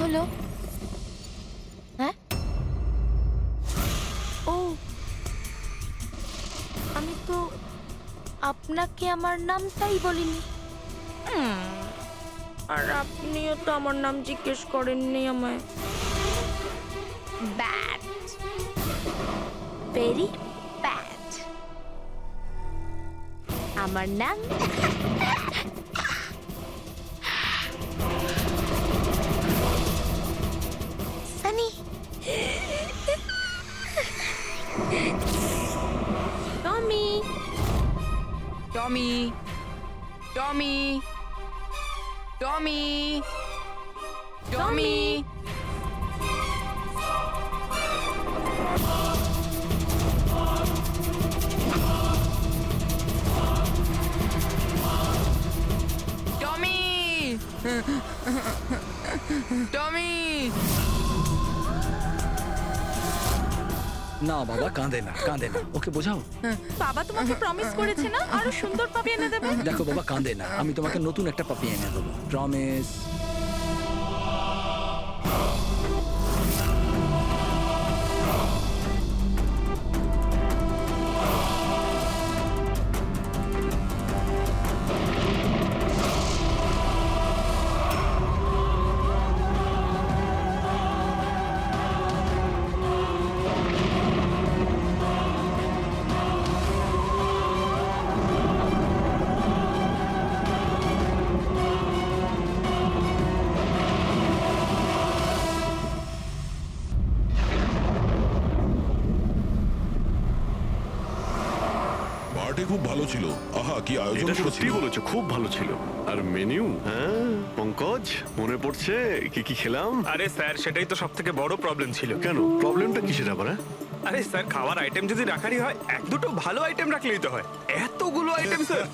হলো? হ্যাঁ, ও আমি তো আপনাকে আমার নামটাই বলিনি। আর আপনিও তো আমার নাম জিজ্ঞেস করেননি আমায়। Bad, very bad. আমার নাম সানি। টমি, টমি, টমি, টমি, টমি। টমি, টমি। না বাবা, কাঁদে না, কাঁদে না, ওকে বোঝাও। বাবা তোমাকে প্রমিস করেছে না আরো সুন্দর পাপি এনে দেবে। দেখো বাবা, কাঁদে না, আমি তোমাকে নতুন একটা পাপি এনে দেবো, প্রমিস। পার্টি খুব ভালো ছিল। আহা, কি আয়োজন এটা করেছিল। সত্যি বলেছো, খুব ভালো ছিল। আর মেনু, হ্যাঁ পঙ্কজ, মনে পড়ছে কি কি খেলাম? আরে স্যার, সেটাই তো সব থেকে বড় প্রবলেম ছিল। কেন, প্রবলেমটা কিসের আবার? আরে স্যার, খাওয়ার আইটেম যদি রাখারই হয়, এক দুটো ভালো আইটেম রাখলেই তো হয়। এতগুলো আইটেম স্যার,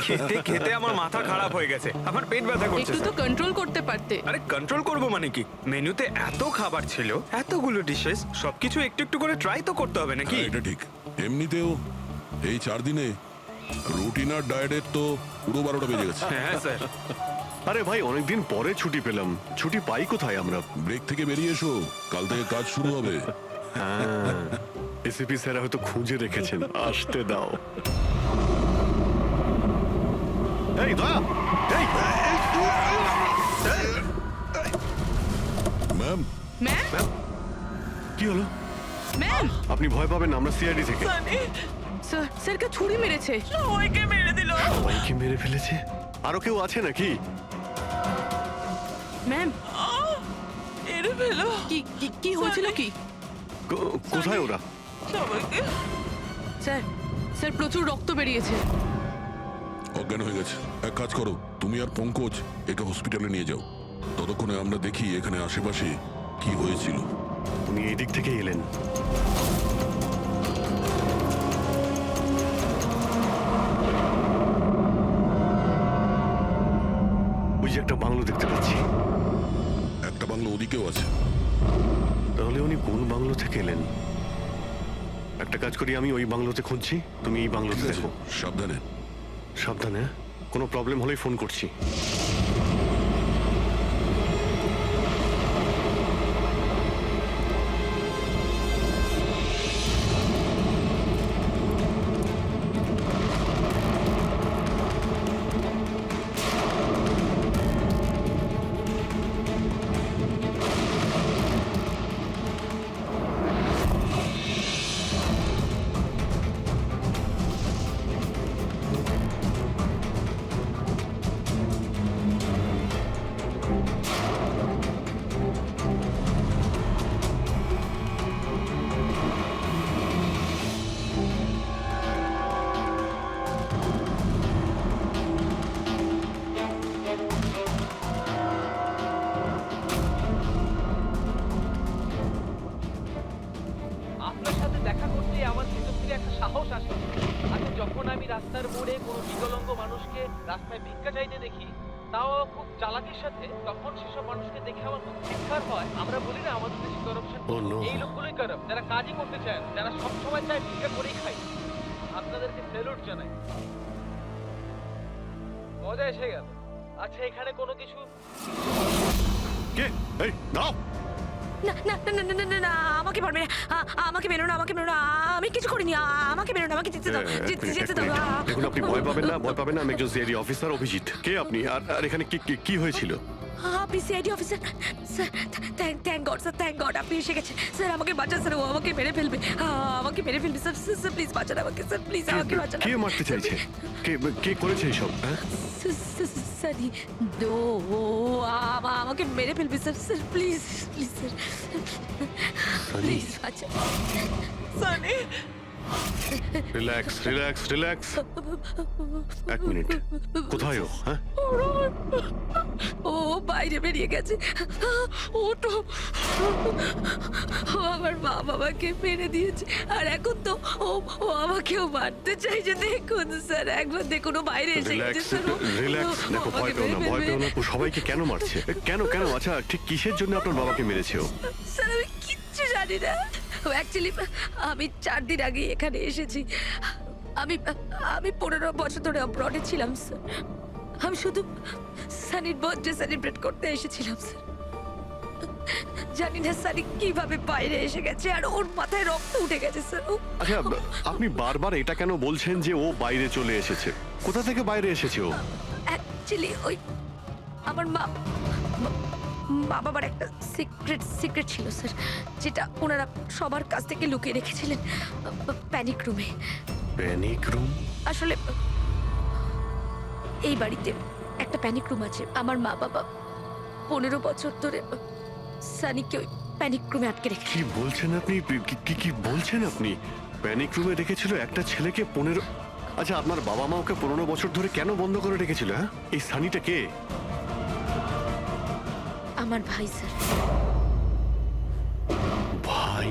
খেতে খেতে আমার মাথা খারাপ হয়ে গেছে, আমার পেট ব্যথা করছে একটু তো স্যার। কন্ট্রোল করতে পারতে। আরে কন্ট্রোল করবো মানে কি? মেনুতে এত খাবার ছিল, এতগুলো ডিশেস, সবকিছু একটু একটু করে ট্রাই তো করতে হবে নাকি? হ্যাঁ, এটা ঠিক। এমনিতেও এই 4 দিনে রুটিন আর ডায়েটের তো পুরো 12টা বেজে গেছে। হ্যাঁ স্যার। আরে ভাই, অনেকদিন পরে ছুটি পেলাম, ছুটি পাই কোথায় আমরা? ব্রেক থেকে বেরিয়ে এসো, কাল থেকে কাজ শুরু হবে। হ্যাঁ, এসিপি স্যার হয়তো খুঁজে রেখেছেন, আসতে দাও। এই দয়া, এই ম্যাম, ম্যাম, কি হলো? ম্যাম, আপনি ভয় পাবেন না, আমরা সিআইডি থেকে। স্যার, স্যারকে ছুরি মেরেছে। সবাইকে মেরে ফেলেছে? আরো কেউ আছে নাকি? ম্যাম, কি কি কি হয়েছিল কি? কোথায় ওরা? স্যার, স্যার প্রচুর রক্ত বেরিয়েছে। অজ্ঞান হয়ে গেছে। এক কাজ করো, তুমি আর পঙ্কজ একে হসপিটালে নিয়ে যাও। ততক্ষণে আমরা দেখি এখানে আশেপাশে কি হয়েছিল। উনি এই দিক থেকে এলেন। ওই যে একটা বাংলো দেখতে পাচ্ছি। একটা বাংলো ওদিকেও আছে। তাহলে উনি কোন বাংলো থেকে এলেন? একটা কাজ করি, আমি ওই বাংলোতে খুঁজছি, তুমি এই বাংলোতে ঠিক আছে, দেখো। সাবধানে। সাবধানে, কোনো প্রবলেম হলেই ফোন করছি। আপনার সাথে দেখা করতে আমার ভিতর থেকে একটা সাহস আসে। আচ্ছা, যখন আমি রাস্তার মোড়ে কোনো বিকলাঙ্গ মানুষকে রাস্তায় ভিক্ষা চাইতে দেখি, তাও খুব চালাকির সাথে, তখন সেসব মানুষকে দেখে আমার খুব চিৎকার হয়। আমরা বলি না আমাদের দেশে করাপশন, Oh no! এই লোকগুলোই কারাপ, যারা কাজই করতে চায় না, যারা সবসময় চায় ভিক্ষা করেই খায়। আপনাদেরকে স্যালুট জানাই, মজা এসে গেল। আচ্ছা, এখানে কোনো কিছু কে? এই দাও। না না না না না না না আমাকে পারবে না আমাকে মেরো না আমাকে মেরো না আমি কিছু করিনি আমাকে মেরো না আমাকে যেতে দাও যেতে দাও দেখুন, আপনি ভয় পাবেন না, ভয় পাবেন না। আমি একজন সিআইডি অফিসার, অভিজিৎ। কে আপনি? আর এখানে কি হয়েছিল? আপনি CID officer sir? Thank god sir, thank god আপনি এসে গেছেন স্যার। আমাকে বাঁচান স্যার, ও আমাকে মেরে ফেলবে, আমাকে মেরে ফেলবে স্যার। স্যার প্লিজ বাঁচান আমাকে স্যার, প্লিজ আমাকে বাঁচান। কে মারতে চাইছে? কে করেছে এইসব? হ্যাঁ, সানি দো আমাকে মেরে ফেলবে sir. Sir please please sir, please বাঁচান। Sunny relax relax relax. এক মিনিট, কোথায় ও? হ্যাঁ, ও বাইরে বেরিয়ে গেছে। ও তো ও আমার মা বাবাকে মেরে দিয়েছে, আর এখন তো ও আমাকেও মারতে চাইছে। দেখুন স্যার, একবার দেখুন, ও বাইরে এসে গেছে রিল্যাক্স স্যার। রিল্যাক্স। দেখো, ভয় পেও না, ভয় পেও না। ও সবাইকে কেন মারছে? কেন? আচ্ছা, ঠিক কিসের জন্য আপনার বাবাকে মেরেছে ও? স্যার আমি কিচ্ছু জানি না। অ্যাকচুয়ালি আমি 4 দিন আগে এখানে এসেছি। আমি 15 বছর ধরে অব্রডে ছিলাম স্যার। আমি শুধু সানির বার্থডে সেলিব্রেট করতে এসেছিলাম স্যার। জানি না সানি কিভাবে বাইরে এসে গেছে, আর ওর মাথায় রক্ত উঠে গেছে স্যার। আচ্ছা, আপনি বারবার এটা কেন বলছেন যে ও বাইরে চলে এসেছে? কোথা থেকে বাইরে এসেছে ও? অ্যাকচুয়ালি ওই আমার মা বাবার একটা সিক্রেট ছিল স্যার, যেটা ওনারা সবার কাছ থেকে লুকিয়ে রেখেছিলেন প্যানিক রুমে। Panic room? আসলে এই বাড়িতে একটা প্যানিক রুম আছে। আমার মা বাবা 15 বছর ধরে সানিকে ওই প্যানিক রুমে আটকে রেখে। কি বলছেন আপনি? কি বলছেন আপনি? প্যানিক রুমে রেখেছিল একটা ছেলেকে 15? আচ্ছা, আপনার বাবা মা ওকে 15 বছর ধরে কেন বন্ধ করে রেখেছিল? হ্যাঁ, এই সানিটা কে? আমার ভাই স্যার। ভাই?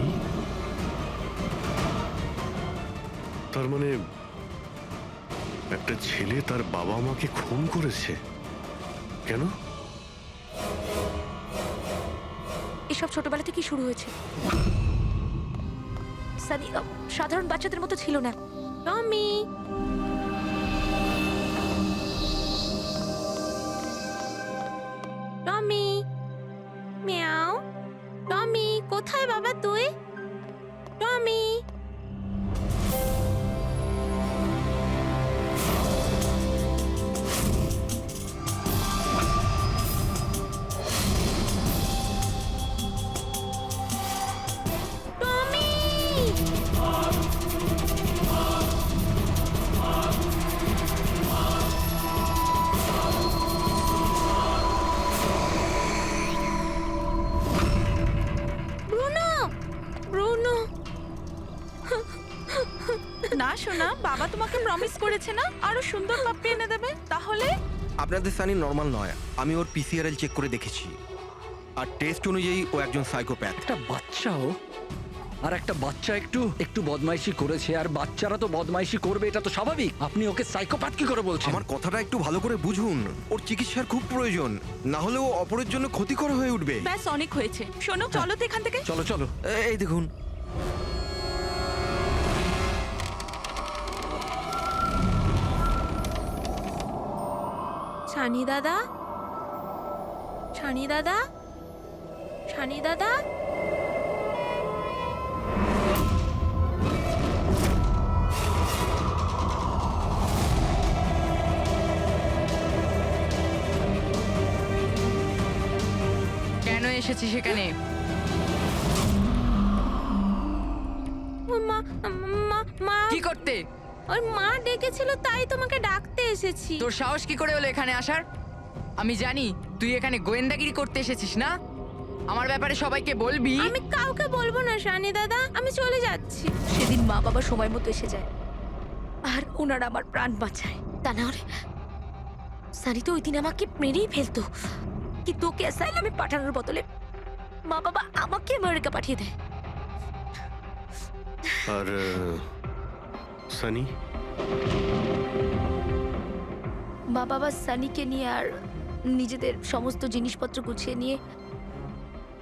তার মানে একটা ছেলে তার বাবা মাকে খুন করেছে? কেন? এসব ছোটবেলা থেকেই শুরু হয়েছে। সানি সাধারণ বাচ্চাদের মতো ছিল না। টমি টমি মিয়াও। টমি কোথায় বাবা তুই? টমি না শোনা, বাবা তোমাকে প্রমিস করেছে না আরো সুন্দর পাপ্পি এনে দেবে। তাহলে আপনাদের সানি নর্মাল নয়। আমি ওর পিসিআরএল চেক করে দেখেছি, আর টেস্ট অনুযায়ী ও একজন সাইকোপ্যাথ। একটা বাচ্চাও, আর একটা বাচ্চা একটু বদমাইশি করেছে, আর বাচ্চারা তো বদমাইশি করবে, এটা তো স্বাভাবিক। আপনি ওকে সাইকোপ্যাথ কি করে বলছেন? আমার কথাটা একটু ভালো করে বুঝুন। ওর চিকিৎসার খুব প্রয়োজন, না হলে ও অপরের জন্য ক্ষতিকর হয়ে উঠবে। ব্যাস অনেক হয়েছে। শোনো, চলো তো এখান থেকে। চলো চলো। এই দেখুন, ছানি দাদা, ছানি দাদা, ছানি দাদা। কেন এসেছি সেখানে? মা মা মা কি করতে? ওর মা ডেকেছিল, তাই তোমাকে ডাকতে এসেছি। তোর সাহস কি করে হলো এখানে আসার? আমি জানি তুই এখানে গোয়েন্দাগিরি করতে এসেছিস না। আমার ব্যাপারে সবাইকে বলবি। আমি কাউকে বলবো না শানি দাদা, আমি চলে যাচ্ছি। সেদিন মা বাবা সময় মতো এসে যায়, আর ওনারা আমার প্রাণ বাঁচায়। তা না হলে সানি তো ওই দিন আমাকে মেরেই ফেলতো, কিন্তু ওকে অ্যাসাইলামে পাঠানোর বদলে মা বাবা আমাকে আমেরিকা পাঠিয়ে দেয়। আর সানি? মা বাবা সানিকে নিয়ে আর নিজেদের সমস্ত জিনিসপত্র গুছিয়ে নিয়ে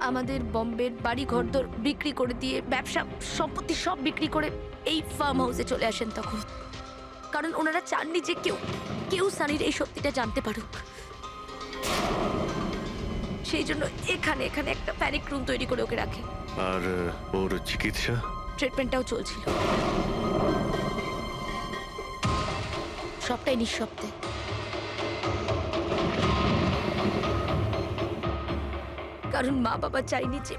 আমাদের বম্বের বাড়ি ঘরদোর বিক্রি করে দিয়ে, ব্যবসা সম্পত্তি সব বিক্রি করে এই ফার্ম হাউসে চলে আসেন তখন। কারণ ওনারা চাননি যে কেউ সানির এই সত্যিটা জানতে পারুক। সেই জন্য এখানে এখানে একটা প্যানিক রুম তৈরি করে ওকে রাখে। আর ওর চিকিৎসা? ট্রিটমেন্টটাও চলছিল, সবটাই নিঃশব্দে। কারণ মা বাবা চাইনি যে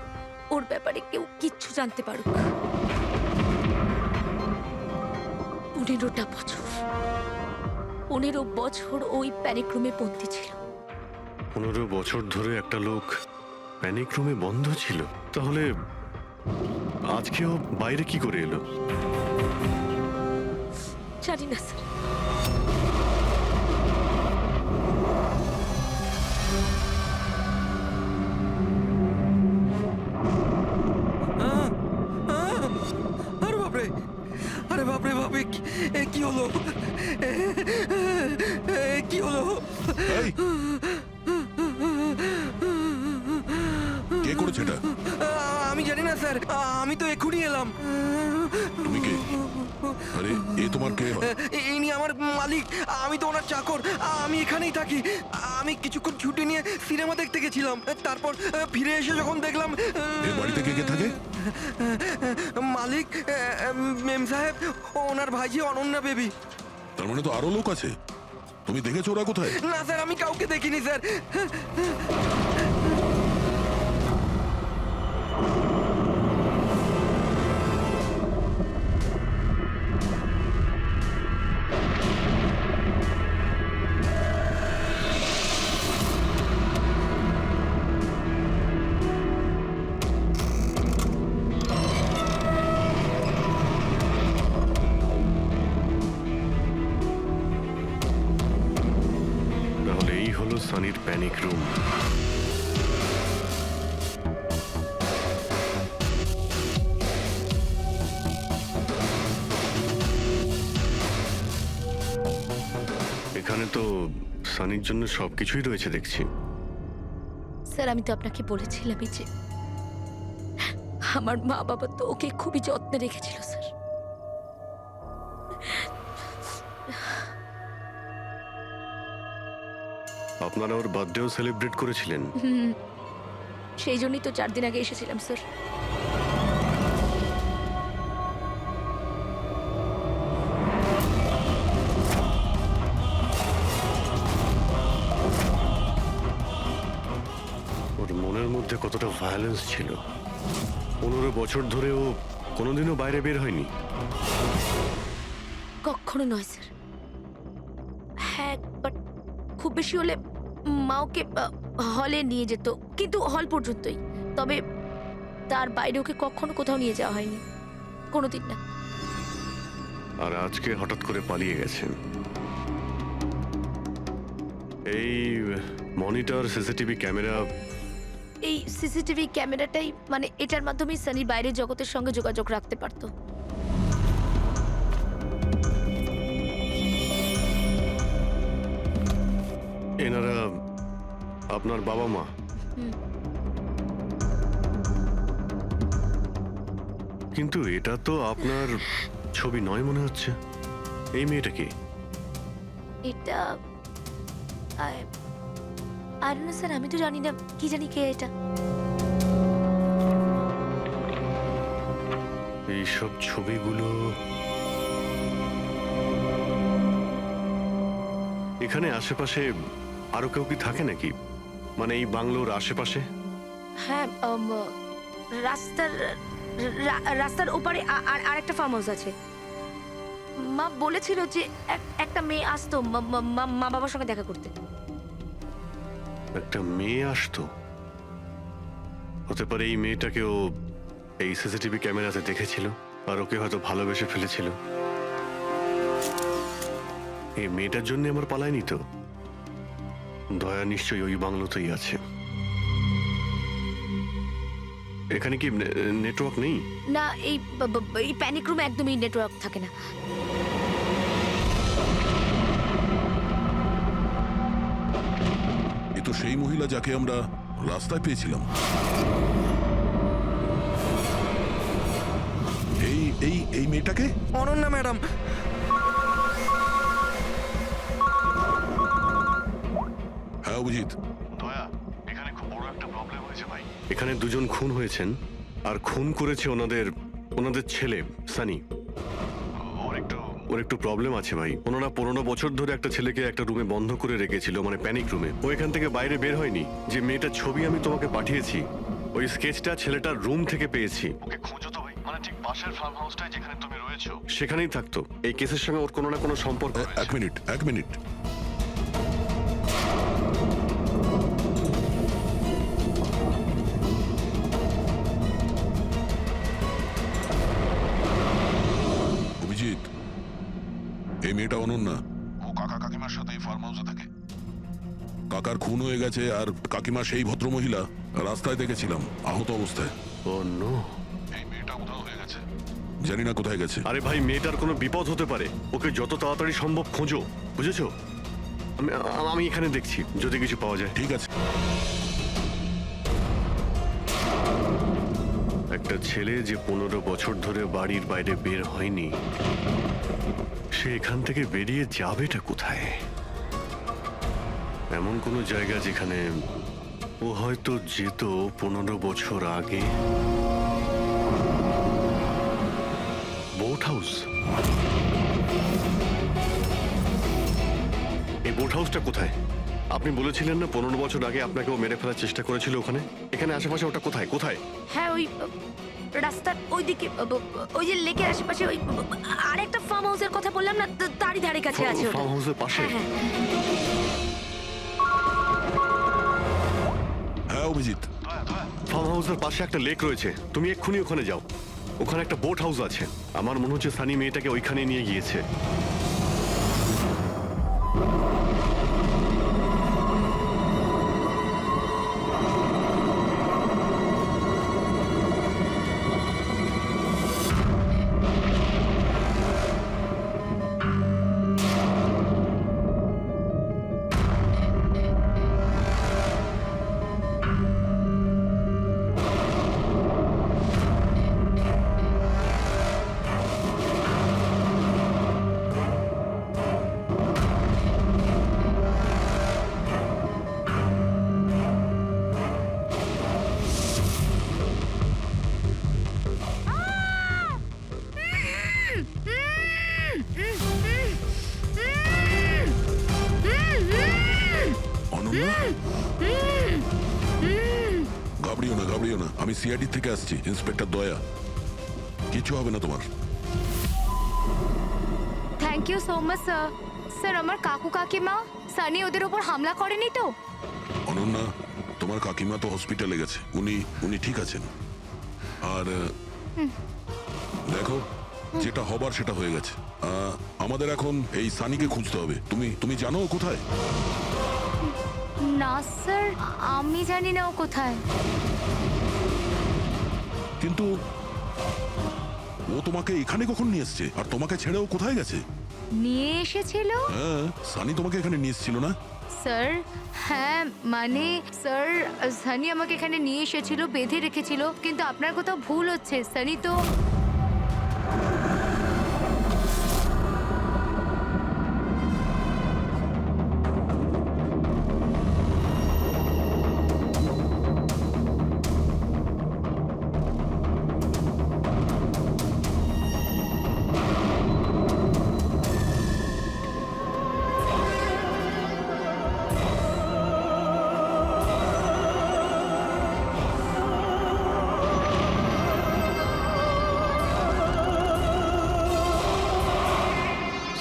ওর ব্যাপারে কেউ কিচ্ছু জানতে পারুক। 15 বছর ওই প্যানিক রুমে বন্দি ছিল। 15 বছর ধরে একটা লোক প্যানিক রুমে বন্ধ ছিল, তাহলে আজকেও বাইরে কি করে এলো? জানি না স্যার। আরে বাপরে, আরে বাপরে বাপরে, কি হলো? কি হলো? এই, কে করেছে এটা? আমি জানি না স্যার, আমি তো এক্ষুনি এলাম। তুমি কে? আরে এ তোমার কে হয়? ইনি আমার মালিক, আমি তো ওনার চাকর। আমি এখানেই থাকি। আমি কিছুক্ষণ ছুটি নিয়ে সিনেমা দেখতে গেছিলাম, তারপর ফিরে এসে যখন দেখলাম এ বাড়িতে কে কে থাকে? মালিক, মেম সাহেব, ওনার ভাইজি অনন্যা বেবি। তার মানে তো আরো লোক আছে। তুমি দেখেছো ওরা কোথায়? না স্যার, আমি কাউকে দেখিনি স্যার। তাহলে এই হলো সানির প্যানিক রুম। এখানে তো সানির জন্য সবকিছুই রয়েছে দেখছি। স্যার, আমি তো আপনাকে বলেছিলামই যে আমার মা বাবা তো ওকে খুবই যত্নে রেখেছিল স্যার। আপনারা ওর বার্থডেও সেলিব্রেট করেছিলেন? সেই জন্যই তো 4 দিন আগে এসেছিলাম স্যার। ওর মনের মধ্যে কতটা ভায়োলেন্স ছিল। 15 বছর ধরে ও কোনোদিনও বাইরে বের হয়নি। কখনো নয় স্যার। হ্যাঁ, বাট খুব বেশি হলে মা ওকে হলে নিয়ে যেত, কিন্তু হল পর্যন্তই। তবে তার বাইরে ওকে কখনো কোথাও নিয়ে যাওয়া হয়নি, কোনোদিন না। আর আজকে হঠাৎ করে পালিয়ে গেছেন। এই মনিটর, সিসিটিভি ক্যামেরা, এই সিসিটিভি ক্যামেরাটাই মানে এটার মাধ্যমেই সানি বাইরের জগতের সঙ্গে যোগাযোগ রাখতে পারতো। এনারা আপনার বাবা মা? কিন্তু এটা তো আপনার ছবি নয় মনে হচ্ছে। এই মেয়েটা কি? এটা আর না স্যার, আমি তো জানি না, কি জানি কে এটা। এইসব ছবিগুলো এখানে আশেপাশে আরো কেউ কি থাকে নাকি? মানে এই বাংলোর আশেপাশে? হ্যাঁ, রাস্তার ওপারে আর একটা ফার্ম হাউস আছে। মা বলেছিল যে একটা মেয়ে আসতো মা বাবার সঙ্গে দেখা করতে। একটা মেয়ে আসতো? হতে পারে এই মেয়েটাকে ও এই সিসিটিভি ক্যামেরাতে দেখেছিল আর ওকে হয়তো ভালোবেসে ফেলেছিল। এই মেয়েটার জন্য আমার পালায়নি তো। দয়া নিশ্চয়ই ওই বাংলোতেই আছে। এখানে কি নেটওয়ার্ক নেই? না, এই প্যানিক রুমে একদমই নেটওয়ার্ক থাকে না। এ তো সেই মহিলা যাকে আমরা রাস্তায় পেয়েছিলাম। এই এই এই মেয়েটাকে? অনন্যা ম্যাডাম। হ্যাঁ অভিজিৎ। দয়া, এখানে খুব বড় একটা হয়েছে ভাই। এখানে দুজন খুন হয়েছেন আর খুন করেছে ওনাদের ছেলে সানি। ওর একটু প্রবলেম আছে ভাই। ওনারা 15 বছর ধরে একটা ছেলেকে একটা রুমে বন্ধ করে রেখেছিল, মানে প্যানিক রুমে। ও এখান থেকে বাইরে বের হয়নি। যে মেয়েটার ছবি আমি তোমাকে পাঠিয়েছি, ওই স্কেচটা ছেলেটার রুম থেকে পেয়েছি। ওকে খুঁজো তো ভাই, মানে ঠিক পাশের ফার্ম হাউসটায় যেখানে তুমি রয়েছো সেখানেই থাকতো। এই কেসের সঙ্গে ওর কোনো না কোনো সম্পর্ক রয়েছে। এক মিনিট অভিজিৎ, এই মেয়েটা অনন্যা। ও কাকা কাকিমার সাথে এই ফার্ম হাউসে থাকে। কাকার খুন হয়ে গেছে আর কাকিমা সেই ভদ্রমহিলা রাস্তায় দেখেছিলাম আহত অবস্থায়। ও নো। এই মেয়েটা কোথাও হয়ে গেছে, জানি না কোথায় গেছে। আরে ভাই, মেয়েটার কোনো বিপদ হতে পারে। ওকে যত তাড়াতাড়ি সম্ভব খোঁজো, বুঝেছো? আমি এখানে দেখছি যদি কিছু পাওয়া যায়। ঠিক আছে। একটা ছেলে যে 15 বছর ধরে বাড়ির বাইরে বের হয়নি, সে এখান থেকে বেরিয়ে যাবেটা কোথায়? এমন কোনো জায়গা যেখানে ও হয়তো যেত 15 বছর আগে। Boat house. এই বোট হাউসটা কোথায়? আপনি বলেছিলেন না 15 বছর আগে আপনাকে ও মেরে ফেলার চেষ্টা করেছিল ওখানে? এখানে আশেপাশে ওটা কোথায় কোথায়? হ্যাঁ, ওই রাস্তার ওইদিকে, ওই যে লেকের আশেপাশে, ওই আরেকটা ফার্ম হাউসের কথা বললাম না, তারই ধারে কাছে আছে ওটা। ফার্ম হাউসের পাশে? হ্যাঁ। হ্যাঁ অভিজিৎ, ফার্ম হাউসের পাশে একটা লেক রয়েছে, তুমি এক্ষুনি ওখানে যাও। ওখানে একটা বোট হাউস আছে। আমার মনে হচ্ছে সানি মেয়েটাকে ওইখানে নিয়ে গিয়েছে। অনন্যা, ঘাবড়িও না, আমি সিআইডি থেকে আসছি, ইন্সপেক্টর দয়া। কিছু হবে না তোমার। Thank you so much sir. Sir, আমার কাকু কাকিমা সানি ওদের উপর হামলা করেনি তো? অনন্যা, তোমার কাকিমা তো হসপিটালে গেছে, উনি ঠিক আছেন। আর দেখো, যেটা হবার সেটা হয়ে গেছে। আমাদের এখন এই সানিকে খুঁজতে হবে। তুমি জানো ও কোথায়? না স্যার, আমি জানি না ও কোথায়। কিন্তু ও তোমাকে এখানে কখন নিয়ে এসছে? আর তোমাকে ছেড়ে ও কোথায় গেছে? নিয়ে এসেছিল? হ্যাঁ, সানি তোমাকে এখানে নিয়ে এসেছিল না? স্যার, হ্যাঁ মানে স্যার, সানি আমাকে এখানে নিয়ে এসেছিল, বেঁধে রেখেছিল। কিন্তু আপনার কোথাও ভুল হচ্ছে। সানি তো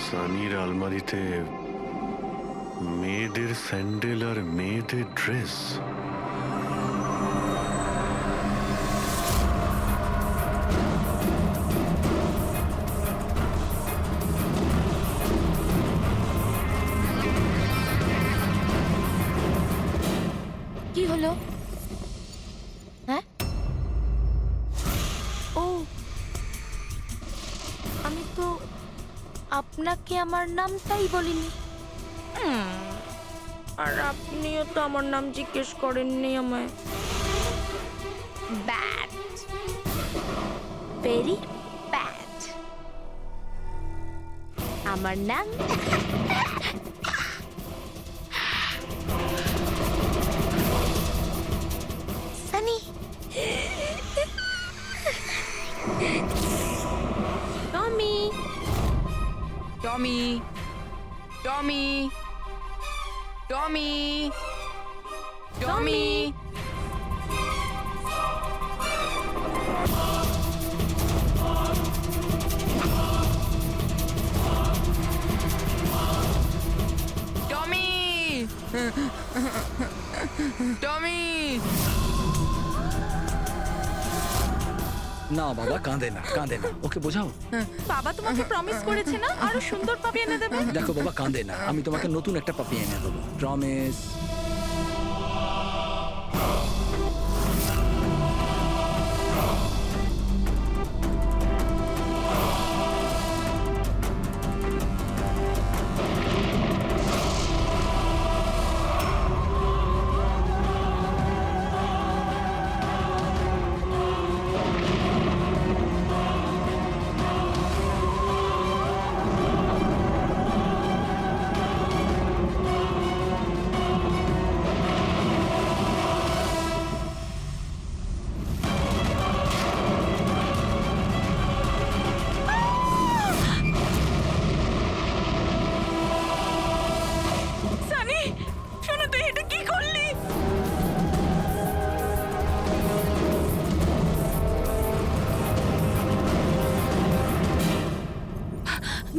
সানির আলমারিতে মেয়েদের স্যান্ডেল আর মেয়েদের ড্রেস। কি হলো? হ্যাঁ, ও আমি তো আপনাকে আমার নামটাই বলিনি। আর আপনিও তো আমার নাম জিজ্ঞেস করেননি আমায়। Bad, very bad. আমার নাম টমি টমি টমি টমি না বাবা, কাঁদে না, কাঁদে না, ওকে বোঝাও। বাবা তোমাকে প্রমিস করেছে না আরো সুন্দর পাপি এনে দেবে। দেখো বাবা, কাঁদে না, আমি তোমাকে নতুন একটা পাপি এনে দেবো, প্রমিস। সানি শোনো, তুই এটা কি করলি?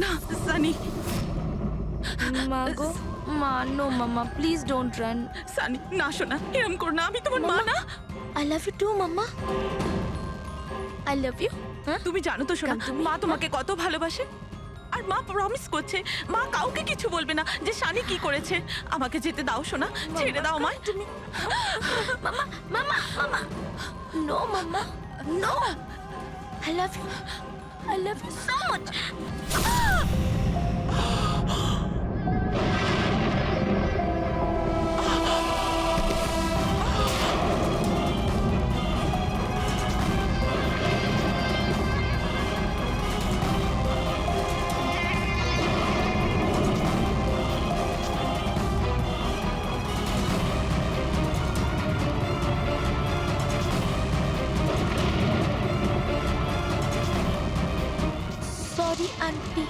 না সানি, মা গো, মা, নো মামা, প্লিজ ডোন্ট রান। সানি না শোনা, এরম কর না, আমি তোমার মা না। I love you too mamma, I love you. হ্যাঁ, তুমি জানো তো শোনা, তুমি- মা তোমাকে কত ভালোবাসে। আর মা প্রমিস করছে মা কাউকে কিছু বলবে না যে শানি কি করেছে। আমাকে যেতে দাও শোনা, ছেড়ে দাও আমায়। তুমি মামা, মামা, মামা, নো মামা, no, I love you, I love you so much. Sorry aunty.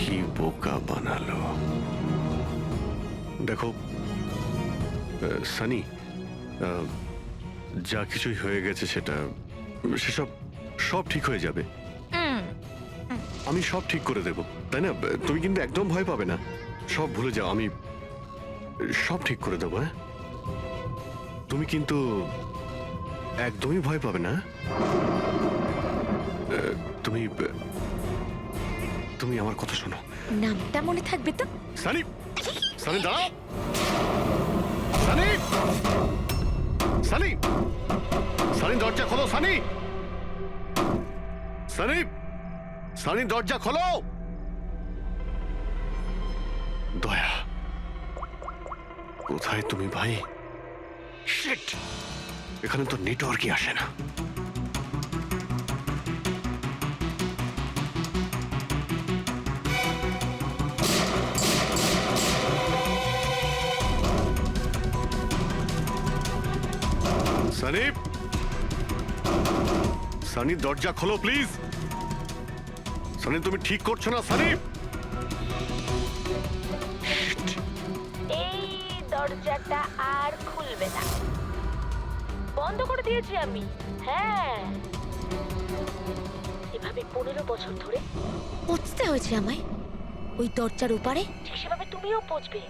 কি বোকা বানালো। দেখো সানি, যা কিছুই হয়ে গেছে সেসব সব ঠিক হয়ে যাবে। আমি সব ঠিক করে দেব, তাই না? তুমি কিন্তু একদম ভয় পাবে না, সব ভুলে যাও, আমি সব ঠিক করে দেবো। হ্যাঁ, তুমি কিন্তু একদমই ভয় পাবে না। তুমি তুমি আমার কথা শোনো। নামটা মনে থাকবে তো? সানি, সানি দাঁড়াও। সানি, সানি, সানি দরজা খোলো। সানি, সানি, সানি দরজা খোলো। দয়া, কোথায় তুমি ভাই? শিট, এখানে তো নেটওয়ার্কই আসে না। সানি, সানি দরজা খোলো প্লিজ। সানি তুমি ঠিক করছো না সানি। এই দরজাটা আর খুলবে না, বন্ধ করে দিয়েছি আমি। হ্যাঁ, এভাবে 15 বছর ধরে পচতে হয়েছে আমায় ওই দরজার ওপারে, ঠিক সেভাবে তুমিও পচবে।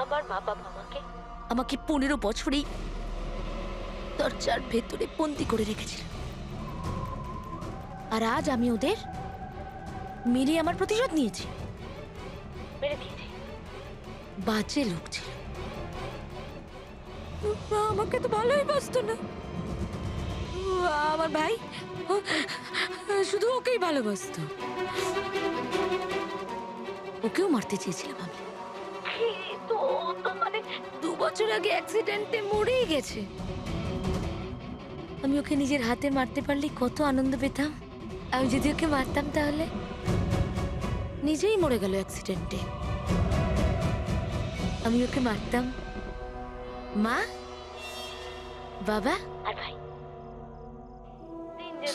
আমার মা বাবা আমাকে 15 বছরই দরজার ভেতরে বন্দি করে রেখেছিল, আর আজ আমি ওদের মেরে আমার প্রতিশোধ নিয়েছি। মেরে দিয়েছি, বাজে লোক ছিল, আমাকে তো ভালোই বাসতো না। আমার ভাই শুধু ওকেই ভালোবাসতো, ওকেও মারতে চেয়েছিলাম আমি, কিন্তু ও তো মানে 2 বছর আগে অ্যাক্সিডেন্টে মরেই গেছে। আমি ওকে নিজের হাতে মারতে পারলে কত আনন্দ পেতাম। আমি যদি ওকে মারতাম তাহলে নিজেই মরে গেল অ্যাক্সিডেন্টে। আমি ওকে মারতাম, মা, বাবা আর ভাই।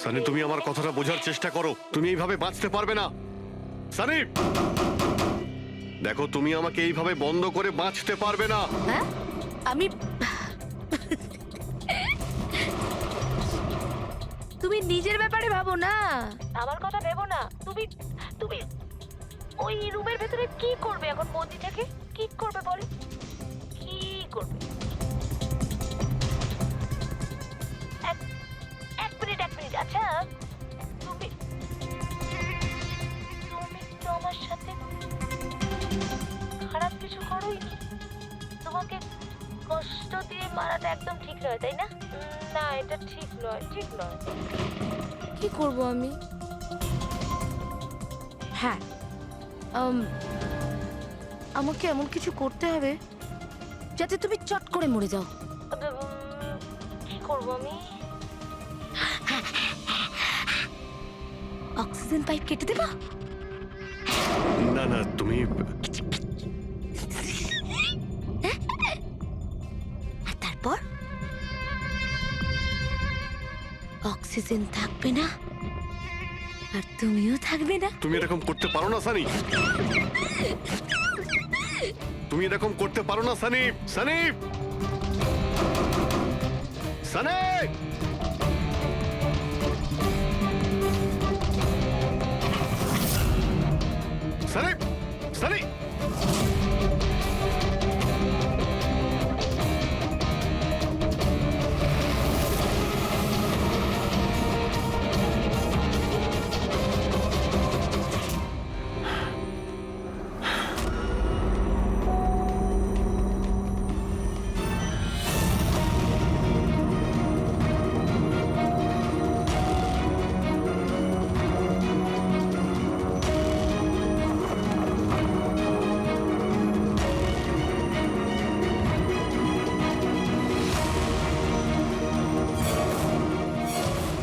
সানি, তুমি আমার কথাটা বোঝার চেষ্টা করো। তুমি এইভাবে বাঁচতে পারবে না সানি। দেখো, তুমি আমাকে এইভাবে বন্ধ করে বাঁচতে পারবে না। হ্যাঁ, আমি তুমি নিজের ব্যাপারে ভাবো না, আমার কথা ভেবো না। তুমি তুমি ওই রুমের ভেতরে কি করবে এখন বন্দি থেকে? কি করবে বলো, কি করবে? এক মিনিট আচ্ছা, তুমি তো আমার সাথে খারাপ কিছু করোই। তোমাকে কষ্ট দিয়ে মারাটা একদম ঠিক নয়, তাই না? না, এটা ঠিক নয়। কি করব আমি? হ্যাঁ, আমাকে এমন কিছু করতে হবে যাতে তুমি চট করে মরে যাও। কি করব আমি? অক্সিজেন পাইপ কেটে দেবো? না না, তুমি আর তারপর অক্সিজেন থাকবে না আর তুমিও থাকবে না। তুমি এরকম করতে পারো না সানি। তুমি এরকম করতে পারো না সানি। সানি, সানি, সানি, সানি।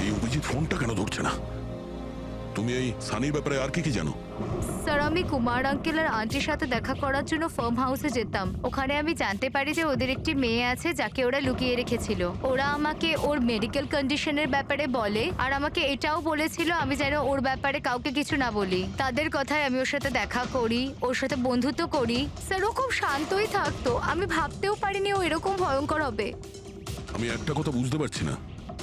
এই অভিজিৎ ফোনটা কেন ধরছে না? তুমি এই সানির ব্যাপারে আর কি কি জানো? স্যার, আমি কুমার আঙ্কেল আর আন্টির সাথে দেখা করার জন্য ফার্ম হাউসে যেতাম। ওখানে আমি জানতে পারি যে ওদের একটি মেয়ে আছে যাকে ওরা লুকিয়ে রেখেছিল। ওরা আমাকে ওর মেডিকেল কন্ডিশনের ব্যাপারে বলে আর আমাকে এটাও বলেছিল আমি যেন ওর ব্যাপারে কাউকে কিছু না বলি। তাদের কথায় আমি ওর সাথে দেখা করি, ওর সাথে বন্ধুত্ব করি। স্যার, ও খুব শান্তই থাকতো। আমি ভাবতেও পারিনি ও এরকম ভয়ঙ্কর হবে। আমি একটা কথা বুঝতে পারছি না,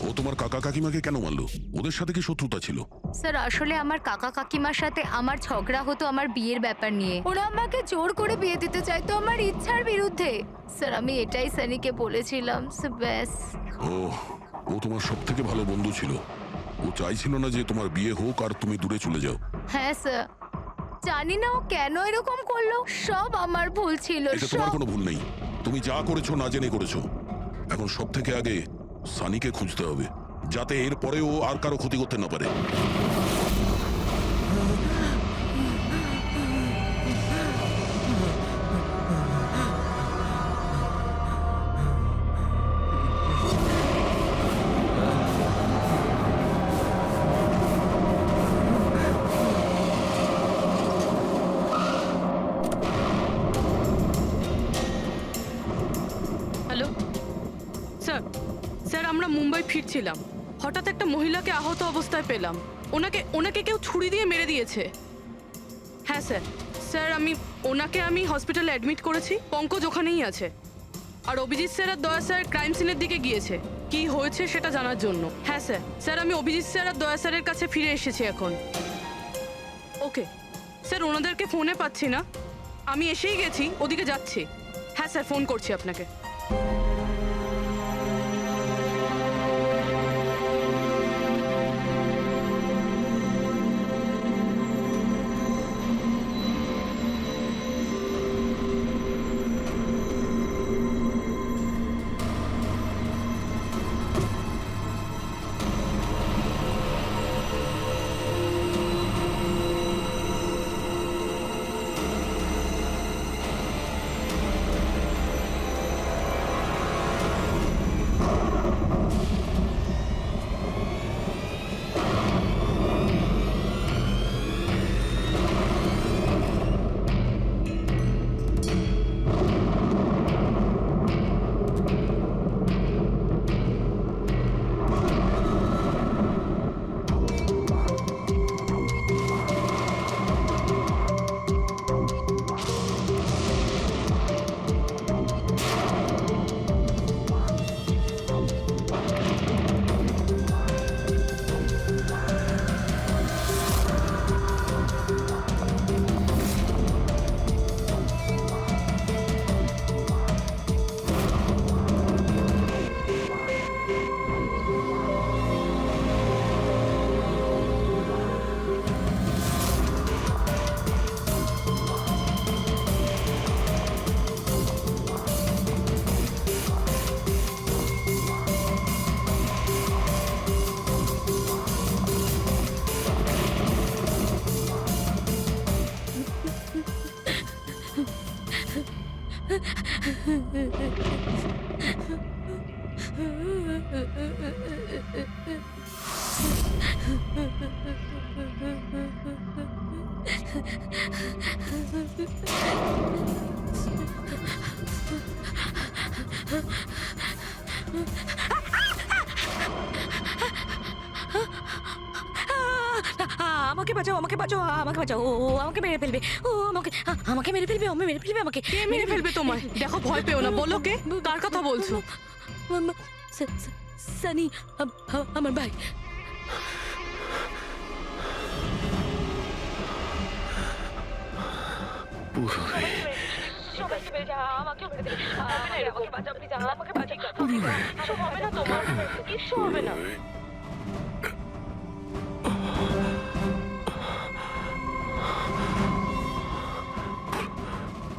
ও তোমার কাকা কাকিমাকে কেন মারলো? ওদের সাথে কি শত্রুতা ছিল? স্যার, আসলে আমার কাকা কাকিমার সাথে আমার ঝগড়া হতো আমার বিয়ের ব্যাপার নিয়ে। ওরা আমাকে জোর করে বিয়ে দিতে চাইতো আমার ইচ্ছার বিরুদ্ধে। স্যার, আমি এটাই সানিকে বলেছিলাম। ব্যাস। ও তোমার সব থেকে ভালো বন্ধু ছিল। ও চাইছিল না যে তোমার বিয়ে হোক আর তুমি দূরে চলে যাও। হ্যাঁ স্যার, জানি না ও কেন এরকম করলো। সব আমার ভুল ছিল। এটা তোমার কোনো ভুল নেই। তুমি যা করেছো না জেনে করেছো। এখন সব থেকে আগে সানিকে খুঁজতে হবে, যাতে এর পরে ও আর কারো ক্ষতি করতে না পারে। হ্যালো স্যার, আমরা মুম্বাই ফিরছিলাম, হঠাৎ একটা মহিলাকে আহত অবস্থায় পেলাম। ওনাকে কেউ ছুরি দিয়ে মেরে দিয়েছে। হ্যাঁ স্যার, আমি হসপিটালে অ্যাডমিট করেছি। পঙ্কজ ওখানেই আছে। আর অভিজিৎ স্যার আর দয়া স্যার ক্রাইম সিনের দিকে গিয়েছে কি হয়েছে সেটা জানার জন্য। হ্যাঁ স্যার, আমি অভিজিৎ স্যার আর দয়া স্যারের কাছে ফিরে এসেছি এখন। ওকে স্যার, ওনাদেরকে ফোনে পাচ্ছি না। আমি এসেই গেছি, ওদিকে যাচ্ছি। হ্যাঁ স্যার, ফোন করছি আপনাকে। আমাকে বাঁচাও, আমাকে বাঁচাও, আমাকে বাঁচাও। ও আমাকে মেরে ফেলবে, ও আমাকে মেরে ফেলবে, মেরে ফেলবে আমাকে। কে মেরে ফেলবে তোমায়? দেখো, ভয় পেও না, বলো কে, কার কথা বলছো? সানি, আমার ভাই।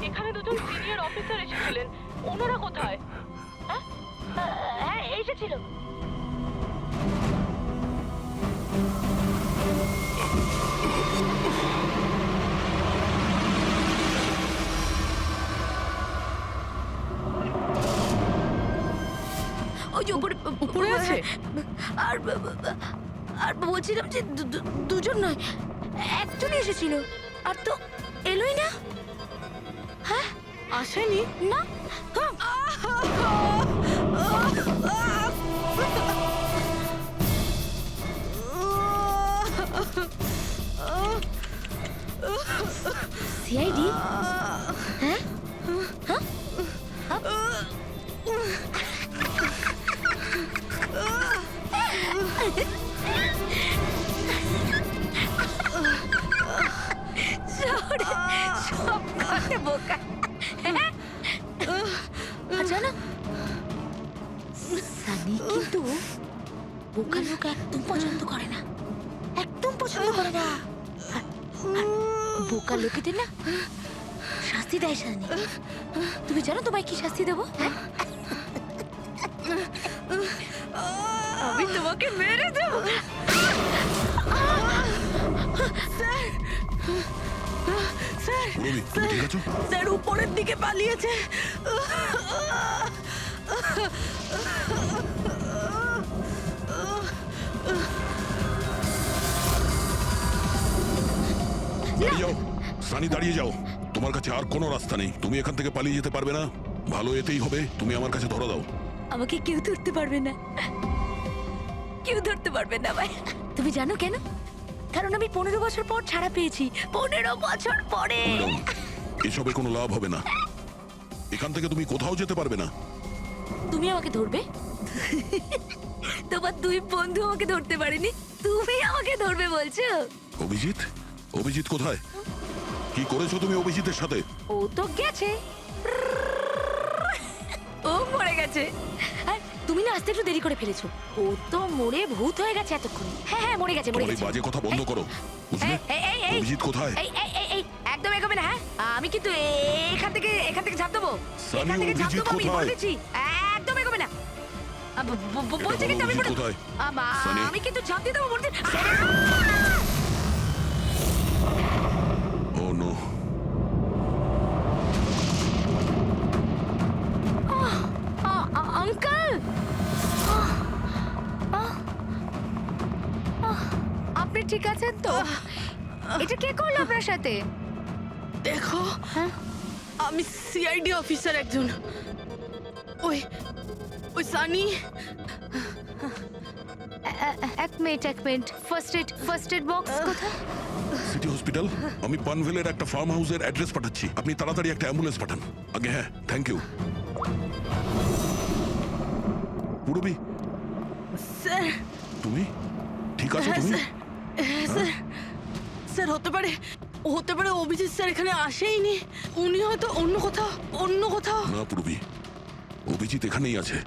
এখানে দুজন সিনিয়র অফিসার এসেছিলেন, ওনারা কোথায়? হ্যাঁ, এসেছিল। ওই যে উপরে উপরে আছে? আর আর বলছিলাম যে দুজন নয়, একজনই এসেছিল, আর তো এলোই না। হ্যাঁ, আসেনি? না। সিআইডি? হ্যাঁ? সব কথা বোকা। জানো, সানি কিন্তু বোকা লোক একদম পছন্দ করে না, একদম পছন্দ করে না। আর বোকা লোকেদের না শাস্তি দেয় সানি। তুমি জানো তোমায় কি শাস্তি দেবো? আমি তোমাকে মেরে দেবো। পুরবি, তুমি ঠিক আছো? স্যার উপরের দিকে পালিয়েছে। দাঁড়িয়ে যাও সানি, দাঁড়িয়ে যাও। তোমার কাছে আর কোনো রাস্তা নেই, তুমি এখান থেকে পালিয়ে যেতে পারবে না। ভালো এতেই হবে, তুমি আমার কাছে ধরা দাও। আমাকে কেউ ধরতে পারবে না, কেউ ধরতে পারবে না ভাই। তুমি জানো কেন? কারণ আমি 15 বছর পর ছাড়া পেয়েছি, 15 বছর পরে। দাও, এসবে কোনো লাভ হবে না, এখান থেকে তুমি কোথাও যেতে পারবে না। তুমি আমাকে ধরবে? তোমার দুই বন্ধু আমাকে ধরতে পারেনি, তুমি আমাকে ধরবে বলছো? অভিজিৎ, অভিজিৎ কোথায়? কি করেছো তুমি অভিজিতের সাথে? ও তো গেছে, ও মরে গেছে। আর তুমি না আসতে একটু দেরি করে ফেলেছো, ও তো মরে ভূত হয়ে গেছে এতক্ষণ। হ্যাঁ হ্যাঁ, মরে গেছে, মরে তোমার এই গেছে। বাজে কথা বন্ধ করো, বুঝলে? অভিজিৎ কোথায়? এই একদম এগোবে না। হ্যাঁ, আমি কিন্তু এখান থেকে ঝাঁপ দেবো, সানি, এখান থেকে ঝাঁপ অভিজিৎ দেবো, আমি কোথায়? বলেছি। একদম এগোবে না। বলছি কিন্তু আমি অভিজিৎ কোথায়? সানি। আমি কিন্তু ঝাঁপ দিয়ে দেবো বলছি। ও নো, আঙ্কেল, আপনি ঠিক আছেন তো? এটা কে করলো আপনার সাথে? দেখো, হ্যাঁ? আমি সিআইডি অফিসার একজন। ওই ওই সানি। এক মিনিট, ফার্স্ট এড বক্স কোথায়? City hospital. আমি পানভেলের একটা ফার্ম হাউসের অ্যাড্রেস পাঠাচ্ছি, আপনি তাড়াতাড়ি একটা অ্যাম্বুলেন্স পাঠান আগে। হ্যাঁ, থ্যাংক ইউ। পুরবি, স্যার, তুমি ঠিক আছো? তুমি স্যার হতে পারে অভিজিৎ স্যার এখানে আসেইনি, উনি হয়তো অন্য কোথাও। না পুরবি, অভিজিৎ এখানেই আছে।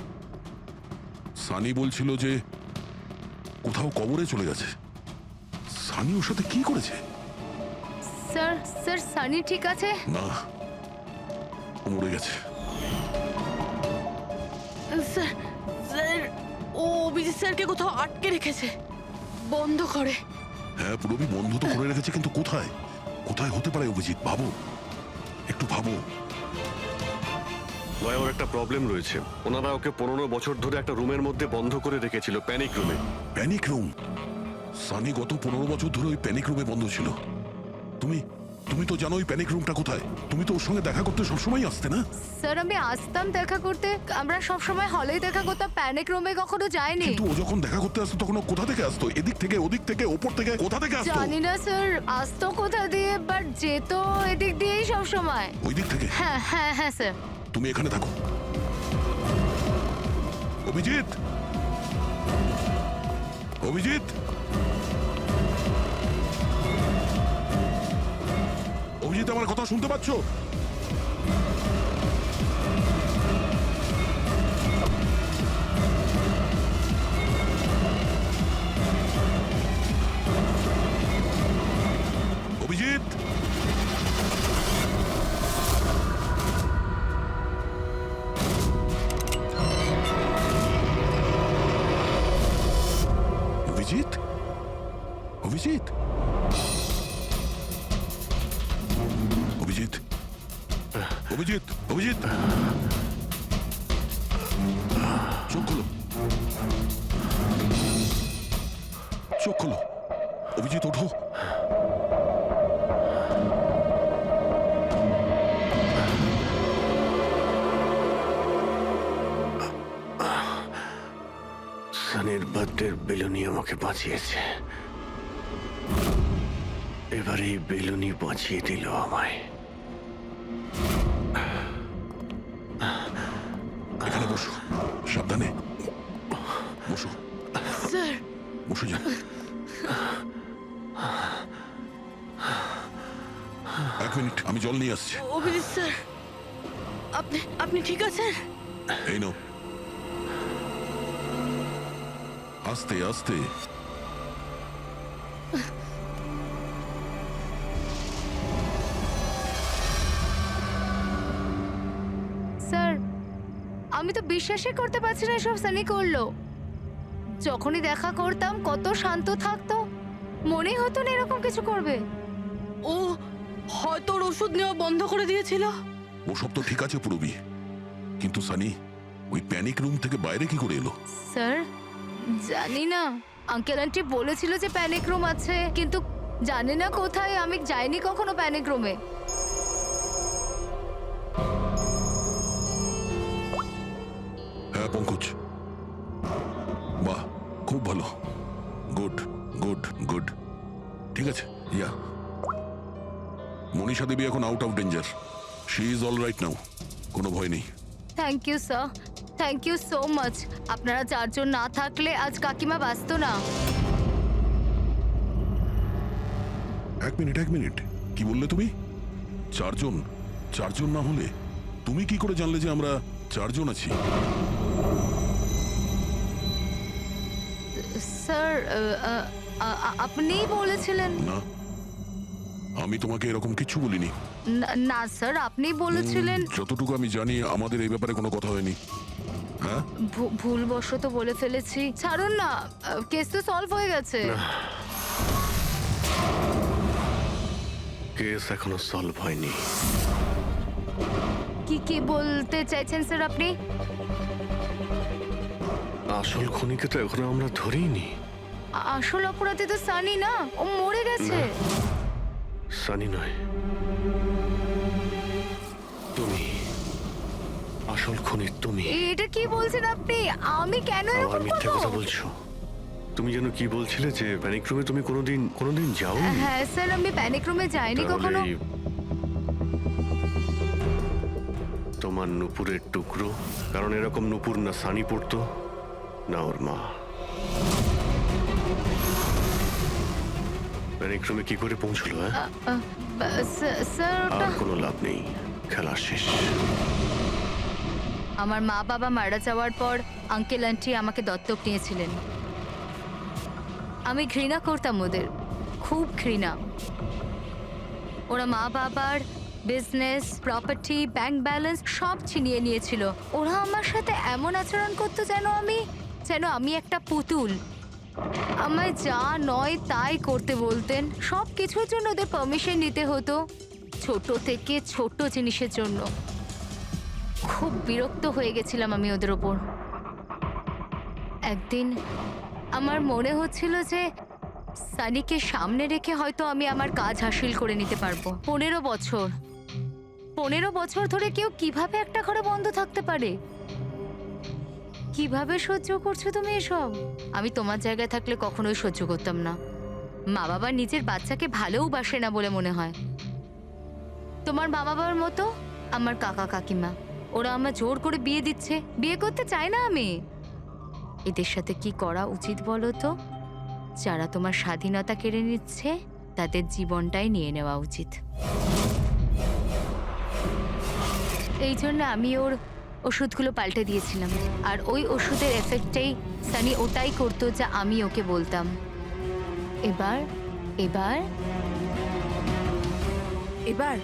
সানি বলছিল যে কোথাও কবরে চলে গেছে। সানি ওর সাথে কি করেছে? স্যার সানি ঠিক আছে? না, ও মরে গেছে। স্যার ও অভিজিৎ স্যারকে কোথাও আটকে রেখেছে, বন্ধ করে। হ্যাঁ পুরবি, বন্ধ তো করে রেখেছে, কিন্তু কোথায়? কোথায় হতে পারে অভিজিৎ? ভাবো, একটু ভাবো। ভাই, ওর একটা প্রবলেম রয়েছে। ওনারা ওকে 15 বছর ধরে একটা রুমের মধ্যে বন্ধ করে রেখেছিল, প্যানিক রুমে। Panic room? সানি গত 15 বছর ধরে ওই প্যানিক রুমে বন্ধ ছিল। তুমি তুমি তো জানো ওই প্যানিক রুমটা কোথায়। তুমি তো ওর সঙ্গে দেখা করতে সবসময় আসতে না? স্যার আমি আসতাম দেখা করতে, আমরা সব সময় হলেই দেখা করতাম, প্যানিক রুমে কখনো যাইনি। কিন্তু ও যখন দেখা করতে আসতো তখন ও কোথা থেকে আসতো? এদিক থেকে, ওদিক থেকে, ওপর থেকে, কোথা থেকে আসতো? জানি না স্যার আসতো কোথা দিয়ে, বাট যেত এদিক দিয়েই সব সময়। ওই দিক থেকে? হ্যাঁ হ্যাঁ হ্যাঁ স্যার। তুমি এখানে থাকো। অভিজিৎ, অভিজিৎ, অভিজিৎ, আমার কথা শুনতে পাচ্ছ? অভিজিৎ, অভিজিৎ, অভিজিৎ, অভিজিৎ, অভিজিৎ, অভিজিৎ, চোখ খোলো, চোখ খোলো, অভিজিৎ ওঠো। সানির বার্থডের বেলুনি আমাকে বাঁচিয়েছে, এবার এই বেলুনি বাঁচিয়ে দিল আমায়। এখানে বসো, সাবধানে বসো, স্যার বসে যাও। এক মিনিট, আমি জল নিয়ে আসছি। অভিজিৎ স্যার, আপনি আপনি ঠিক আছেন? এই নাও, আস্তে আস্তে। স্যার আমি তো বিশ্বাসই করতে পারছি না এসব সানি করলো। যখনই দেখা করতাম কত শান্ত থাকতো, মনেই হতো না এরকম কিছু করবে। ও হয়তো ওর ওষুধ নেওয়া বন্ধ করে দিয়েছিল। ওসব তো ঠিক আছে পুরবি, কিন্তু সানি ওই প্যানিক রুম থেকে বাইরে কি করে এলো? স্যার জানি না, আঙ্কেল আন্টি বলেছিল যে প্যানিক রুম আছে, কিন্তু জানি না কোথায়, আমি যাইনি কখনো প্যানিক রুমে। হ্যাঁ পঙ্কজ, বাহ, খুব ভালো, গুড গুড গুড, ঠিক আছে। ইয়া, মনীষা দেবী এখন out of danger, she is all right now, কোনো ভয় নেই। Thank you sir, thank you so much. আপনারা চারজন না থাকলে আজ কাকিমা বাঁচতো না। এক মিনিট, এক মিনিট, কি বললে তুমি? চারজন? চারজন না হলে তুমি কি করে জানলে যে আমরা চারজন আছি? স্যার আপনিই বলেছিলেন। না, আমি তোমাকে এরকম কিছু বলিনি। না স্যার আপনি বলেছিলেন। যতটুকু আমি জানি আমাদের এই ব্যাপারে কোনো কথা হয়নি। হ্যাঁ, ভুলবশত বলে ফেলেছি, ছাড়ুন না, কেস তো সলভ হয়ে গেছে। কেস এখনো সলভ হয়নি। কি বলতে চাইছেন স্যার আপনি? আসল খুনিকে তো এখনো আমরা ধরিনি। আসল অপরাধী তো সানি না, ও মরে গেছে। সানি নয়, তুমি আসল খুনি। তুমি এটা কি বলছেন আপনি? আমি কেন আবার এরকম মিথ্যে করব? কথা বলছো। তুমি যেন কি বলছিলে যে প্যানিক রুমে তুমি কোনোদিন যাওনি। হ্যাঁ স্যার আমি প্যানিক রুমে যাইনি কখনো। তাহলে তোমার নুপুরের টুকরো, কারণ এরকম নুপুর না সানি পড়তো না ওর মা। প্যানিক রুমে কি করে পৌঁছলো? হ্যাঁ, স্যার ওটা আর কোনো লাভ নেই, খেলা শেষ। আমার মা বাবা মারা যাওয়ার পর আঙ্কেল আন্টি আমাকে দত্তক নিয়েছিলেন। আমি ঘৃণা করতাম ওদের, খুব ঘৃণা। ওরা মা বাবার বিজনেস, প্রপার্টি, ব্যাংক ব্যালেন্স সব ছিনিয়ে নিয়েছিল। ওরা আমার সাথে এমন আচরণ করতো যেন আমি একটা পুতুল। আমায় যা নয় তাই করতে বলতেন। সব কিছুর জন্য ওদের পারমিশন নিতে হতো, ছোট থেকে ছোট জিনিসের জন্য। খুব বিরক্ত হয়ে গেছিলাম আমি ওদের ওপর। একদিন আমার মনে হচ্ছিল যে সানিকে সামনে রেখে হয়তো আমি আমার কাজ হাসিল করে নিতে পারবো। 15 বছর 15 বছর ধরে কেউ কিভাবে একটা ঘরে বন্ধ থাকতে পারে? কিভাবে সহ্য করছো তুমি এসব? আমি তোমার জায়গায় থাকলে কখনোই সহ্য করতাম না। মা বাবা নিজের বাচ্চাকে ভালোবাসে না বলে মনে হয়। তোমার মা বাবার মতো আমার কাকা কাকিমা, ওরা আমার জোর করে বিয়ে দিচ্ছে। বিয়ে করতে চাই না আমি। এদের সাথে কি করা উচিত বলো তো? যারা তোমার স্বাধীনতা কেড়ে নিচ্ছে তাদের জীবনটাই নিয়ে নেওয়া উচিত। এই জন্য আমি ওর ওষুধগুলো পাল্টে দিয়েছিলাম, আর ওই ওষুধের এফেক্টেই সানি ওটাই করতো যা আমি ওকে বলতাম। এবার এবার এবার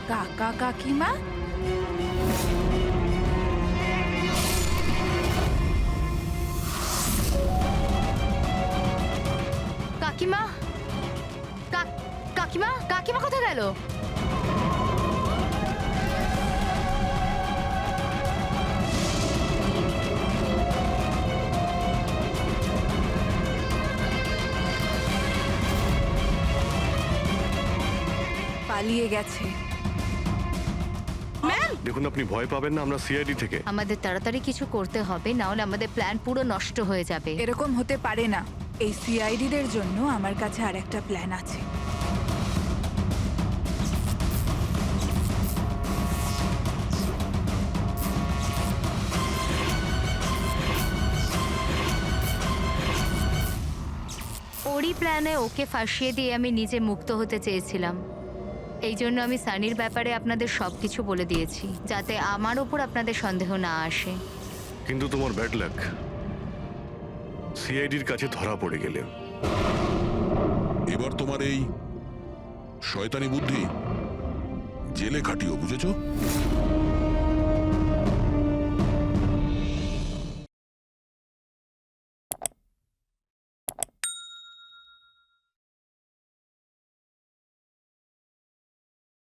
কাকা কাকিমা কাকিমা কাকিমা কাকিমা কোথায় গেল? পালিয়ে গেছে। দেখুন, আপনি ভয় পাবেন না, আমরা সিআইডি থেকে। আমাদের তাড়াতাড়ি কিছু করতে হবে, না হলে আমাদের প্ল্যান পুরো নষ্ট হয়ে যাবে। এরকম হতে পারে না। এই সিআইডিদের জন্য আমার কাছে আর একটা প্ল্যান আছে। ওরই প্ল্যানে ওকে ফাঁসিয়ে দিয়ে আমি নিজে মুক্ত হতে চেয়েছিলাম। এই জন্য আমি সানির ব্যাপারে আপনাদের সবকিছু বলে দিয়েছি, যাতে আমার ওপর আপনাদের সন্দেহ না আসে। কিন্তু তোমার ব্যাড লাক, সিআইডির কাছে ধরা পড়ে গেলে। এবার তোমার এই শয়তানি বুদ্ধি জেলে খাটিও, বুঝেছো?